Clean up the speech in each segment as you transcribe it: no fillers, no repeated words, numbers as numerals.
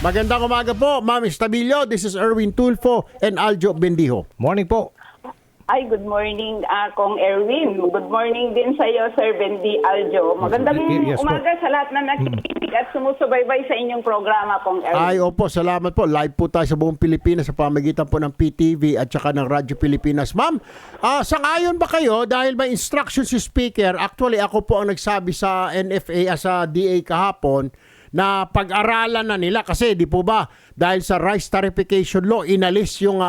Magandang umaga po, Ma'am Estabilio. This is Erwin Tulfo and Aljo Bendijo. Morning po. Ay, good morning, Kong Erwin. Good morning din sa iyo, Sir Bendi Aljo. Magandang Yes, po. umaga sa lahat na nakikinig at sumusubaybay sa inyong programa, Kong Erwin. Ay, opo, salamat po. Live po tayo sa buong Pilipinas sa pamagitan po ng PTV at saka ng Radyo Pilipinas. Ma'am, sangayon ba kayo dahil may instruction si Speaker? Actually, ako po ang nagsabi sa NFA, sa DA kahapon, na pag-aralan na nila kasi di po ba dahil sa rice tarification law inalis yung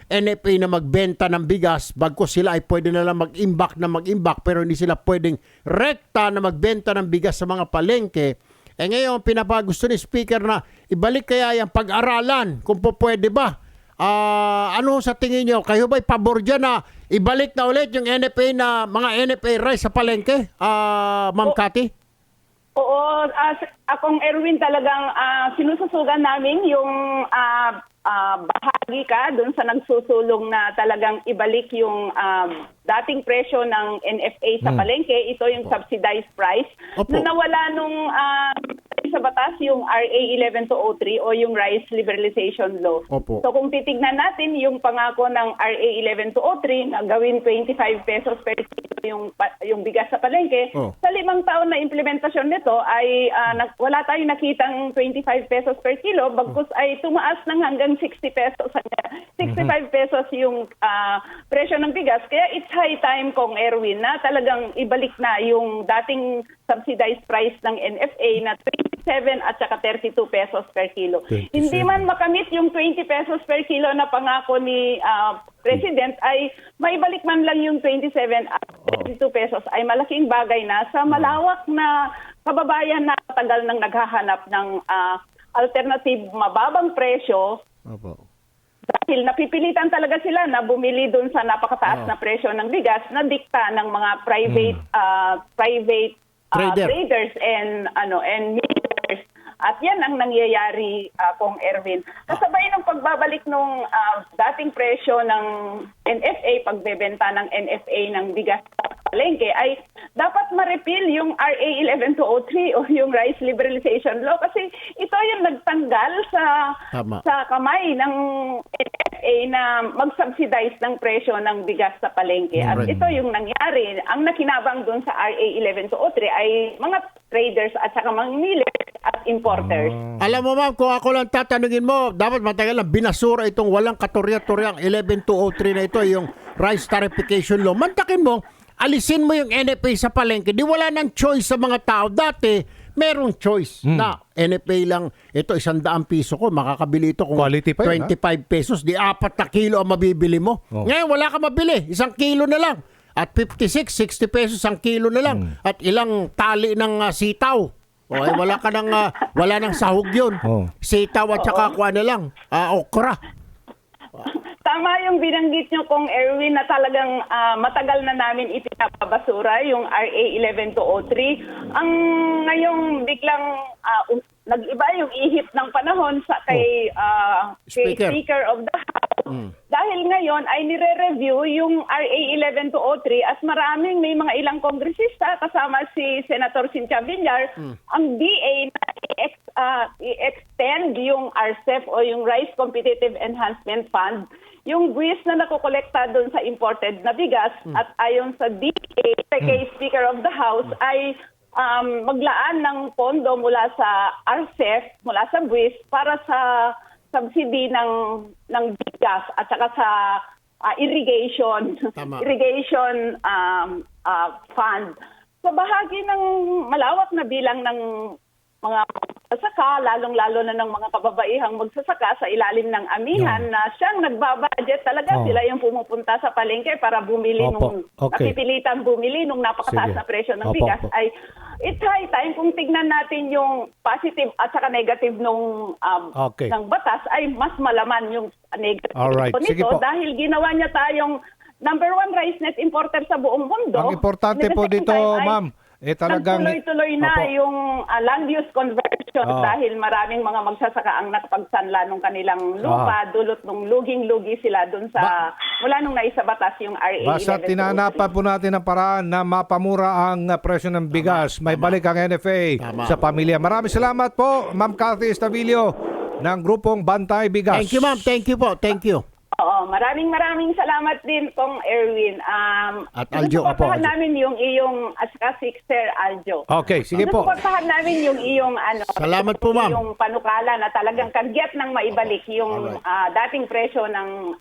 NFA na magbenta ng bigas bagkus sila ay pwede na lang mag-imbak pero hindi sila pwedeng rekta na magbenta ng bigas sa mga palengke. Ngayon pinapagusto ni Speaker na ibalik kaya yung pag-aralan kung po pwede ba. Ano sa tingin nyo? Kayo ba'y pabor dyan na ibalik na ulit yung NFA na mga NFA rice sa palengke? Ma'am Cathy? Oo, akong Erwin talagang sinususugan namin yung bahagi ka doon sa nagsusulong na talagang ibalik yung dating presyo ng NFA sa palengke. Ito yung subsidized price na nawala nung sa batas yung RA 11203 o yung Rice Liberalization Law. Opo. So kung titignan natin yung pangako ng RA 11203 na gawin 25 pesos per kilo yung bigas sa palengke, sa 5 taon na implementasyon nito ay wala tayong nakitang 25 pesos per kilo, bagkus ay tumaas ng hanggang 60 pesos. 65 pesos yung presyo ng bigas. Kaya it's high time, Kong Erwin, na talagang ibalik na yung dating subsidized price ng NFA na 27 at saka 32 pesos per kilo. 27. Hindi man makamit yung 20 pesos per kilo na pangako ni President, ay maibalik man lang yung 27 at 32 pesos ay malaking bagay na sa malawak na kababayan na tagal nang naghahanap ng alternative mababang presyo. Opo. Dahil napipilitan talaga sila na bumili doon sa napakataas na presyo ng bigas na dikta ng mga private traders and millionaires. At yan ang nangyayari, Kong Erwin. Kasabay ng pagbabalik ng dating presyo ng NFA, pagbebenta ng NFA ng bigas sa palengke, ay dapat ma-repeal yung RA 11203 o yung Rice Liberalization Law kasi ito yung nagtanggal sa kamay ng NFA na mag-subsidize ng presyo ng bigas sa palengke. At ito yung nangyari. Ang nakinabang dun sa RA 11203 ay mga traders at saka mga millionaires at importers. Alam mo ma'am, kung ako lang tatanungin mo, dapat matagal lang binasura itong walang katorya-toryang 11203 na ito, yung rice tarification law. Mantakin mo, alisin mo yung NFA sa palengke, di wala nang choice sa mga tao. Dati, merong choice na NFA lang, ito 100 piso ko, makakabili ito kung Quality pa yun, 25 pesos, di 4 na kilo ang mabibili mo. Ngayon, wala ka mabili, 1 kilo na lang. At 56, 60 pesos 1 kilo na lang. At ilang tali ng sitaw. Okay, wala nang sahog yun. Sitaw at saka kuha na lang, okra. Tama yung binanggit nyo, Kong Erwin, na talagang matagal na namin ipinapabasura yung RA 11203. Ang ngayong biglang nag-iba yung ihip ng panahon sa kay Speaker of the House. Dahil ngayon ay nire-review yung RA 11203 at maraming may mga ilang kongresista kasama si Senator Cynthia Villar ang DA na i-extend yung RCEP o yung Rice Competitive Enhancement Fund, yung buwis na nakokolekta doon sa imported na bigas at ayon sa DA kay Speaker of the House ay maglaan ng pondo mula sa RCEP, mula sa buwis para sa subsidy ng bigas at saka sa irrigation fund. Sa bahagi ng malawak na bilang ng mga magsasaka, lalong-lalo na ng mga kababaihang magsasaka sa ilalim ng amihan na siyang nagbabudget talaga. Sila yung pumupunta sa palengke para bumili napipilitan bumili nung napakataas na presyo ng bigas. Ay it's high time kung tignan natin yung positive at saka negative ng batas ay mas malaman yung negative nito dahil ginawa niya tayong number 1 rice net importer sa buong mundo. Ang importante po dito, ma'am, talagang nagtuloy-tuloy na yung land use conversion dahil maraming mga magsasaka ang nakapagsanla ng kanilang lupa, dulot nung luging-lugi sila dun sa mula nung naisabatas yung RA 11. Basta tinanapan po natin ang paraan na mapamura ang presyo ng bigas. May balik ang NFA sa pamilya. Maraming salamat po, Ma'am Cathy Estabilio. ng grupong Bantay Bigas. Thank you, ma'am. Thank you po. Thank you. Oo, maraming salamat din Kong Erwin. At Aljo, apo, susuportahan Aljo. namin yung iyong si Sir Aljo. Okay, sige po. Susuportahan namin yung iyong Salamat po, ma'am. yung panukala na talagang kagyat ng maibalik yung dating presyo ng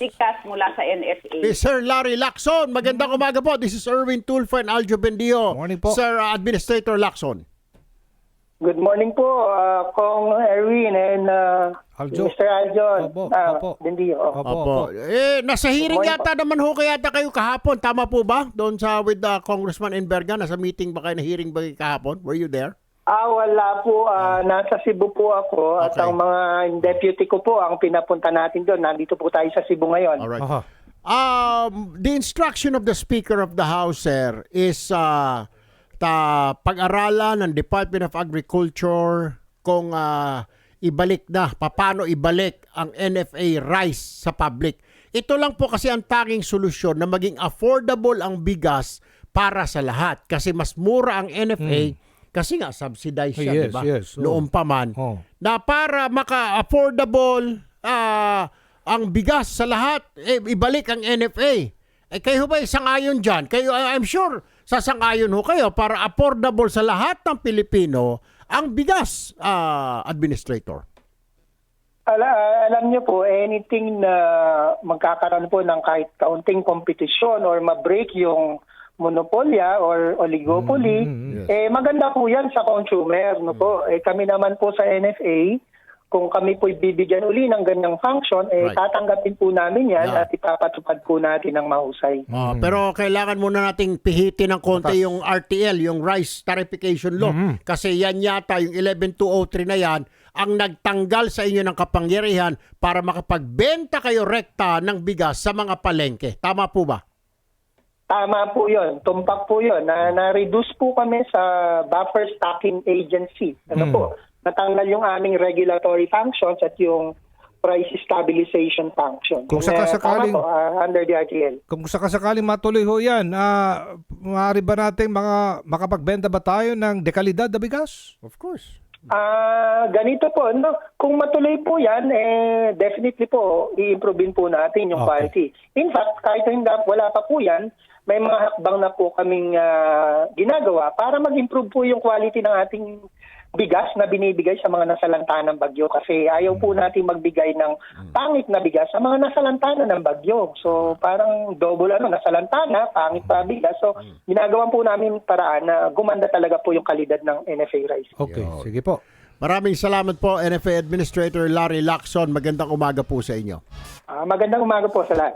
bigas mula sa NFA. Sir Larry Lacson, magandang umaga po. This is Erwin Tulfo and Aljo Bendio. Morning po. Sir Administrator Lacson. Good morning po, Kong Erwin and Aljo. Mr. Aljon. Opo. Bendio. Opo. Nasa hearing Good morning yata naman ho kaya kayo kahapon. Tama po ba? Doon sa with Congressman Enverga, nasa meeting ba kayo na hearing ba kayo kahapon? Were you there? Wala po. Nasa Cebu po ako at Okay. ang mga deputy ko po ang pinapunta natin doon. Nandito po tayo sa Cebu ngayon. Alright. Aha. The instruction of the Speaker of the House, sir, is pag-aralan ng Department of Agriculture kung ibalik na, paano ibalik ang NFA rice sa public. Ito lang po kasi ang tanging solusyon na maging affordable ang bigas para sa lahat. Kasi mas mura ang NFA kasi nga subsidized siya, Yes, di ba? yes. Oh. Noon pa man. Oh. Na para maka-affordable ang bigas sa lahat, ibalik ang NFA. Kayo ba isang-ayon dyan? Kayo, I'm sure, sasang-ayon ho kayo para affordable sa lahat ng Pilipino ang bigas, Administrator. Alam niyo po, anything na magkakaroon po ng kahit kaunting kompetisyon or ma-break yung monopolya or oligopoly, maganda po yan sa consumer. No po? Kami naman po sa NFA, kung kami po bibigyan uli ng ganyang function, Right. tatanggapin po namin yan Yeah. at ipapatupad po natin ng mahusay. Pero kailangan muna nating pihitin ng konti yung RTL, yung Rice Tarification Law. Kasi yan yata, yung 11203 na yan, ang nagtanggal sa inyo ng kapangyarihan para makapagbenta kayo rekta ng bigas sa mga palengke. Tama po ba? Tama po yun. Tumpak po yun. Na-reduce po kami sa buffer stocking agency. Ano po? Natanggal yung aming regulatory functions at yung price stabilization function. Kung sakasakaling- Tama po, under the RTL. Kung sakasakaling matuloy ho yan, maaari ba natin makapagbenta ba tayo ng dekalidad na bigas? Of course. Ganito po, no? Kung matuloy po yan, definitely po, i-improvein po natin yung Okay. quality. In fact, kahit wala pa po yan, may mga hakbang na po kaming ginagawa para mag-improve po yung quality ng ating bigas na binibigay sa mga nasalanta ng bagyo kasi ayaw po natin magbigay ng pangit na bigas sa mga nasalantana ng bagyo. So parang double nasalantana, pangit pa bigas. So ginagawa po namin paraan na gumanda talaga po yung kalidad ng NFA rice. Okay, sige po. Maraming salamat po, NFA Administrator Larry Lacson. Magandang umaga po sa inyo. Magandang umaga po sa lahat.